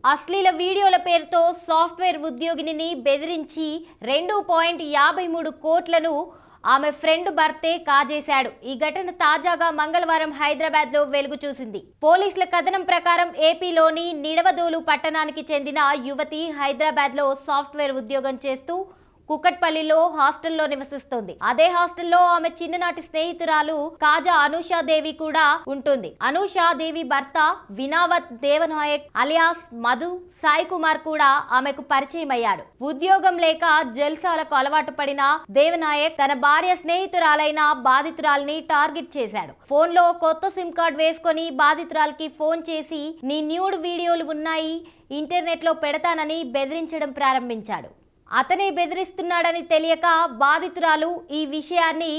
అశ్లీల వీడియోల పేరుతో సాఫ్ట్వేర్ ఉద్యోగిని బెదిరించి 2.53 కోట్లను ఆమె ఫ్రెండ్ భర్తే కాజేశాడు. ఈ ఘటన తాజాగా మంగళవారం హైదరాబాద్ లో వెలుగు చూసింది. పోలీసుల కథనం ప్రకారం ఏపీలోని నిడవదోలు పట్టణానికి చెందిన యువతి హైదరాబాద్ లో సాఫ్ట్వేర్ ఉద్యోగం చేస్తూ కుకట్పల్లిలో హాస్టల్లో నివసిస్తోంది. అదే హాస్టల్లో ఆమె చిన్ననాటి స్నేహితురాలు కాజా అనూషాదేవి కూడా ఉంటుంది. అనూషాదేవి భర్త వినావత్ దేవనాయక్ అలియాస్ మధు సాయి కుమార్ కూడా ఆమెకు పరిచయం అయ్యాడు. ఉద్యోగం లేక జల్సాలకు అలవాటు పడిన దేవనాయక్ తన భార్య స్నేహితురాలైన బాధితురాల్ని టార్గెట్ చేశాడు. ఫోన్ లో కొత్త సిమ్ కార్డ్ వేసుకొని బాధితురాలకి ఫోన్ చేసి నీ న్యూడ్ వీడియోలు ఉన్నాయి, ఇంటర్నెట్ లో పెడతానని బెదిరించడం ప్రారంభించాడు. అతనే బెదిరిస్తున్నాడని తెలియక బాధితురాలు ఈ విషయాన్ని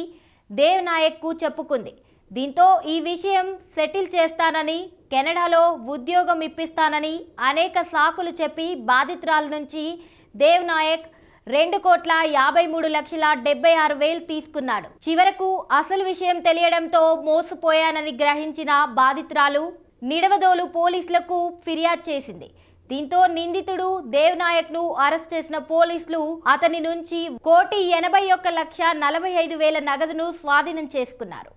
దేవనాయక్ కు చెప్పుకుంది. దీంతో ఈ విషయం సెటిల్ చేస్తానని, కెనడాలో ఉద్యోగం ఇప్పిస్తానని అనేక సాకులు చెప్పి బాధితురాల నుంచి దేవనాయక్ 2,53,76,000 తీసుకున్నాడు. చివరకు అసలు విషయం తెలియడంతో మోసపోయానని గ్రహించిన బాధితురాలు నిడవదోలు పోలీసులకు ఫిర్యాదు చేసింది. దీంతో నిందితుడు దేవనాయక్ ను అరెస్ట్ చేసిన పోలీసులు అతని నుంచి 1,81,45,000 నగదును స్వాధీనం చేసుకున్నారు.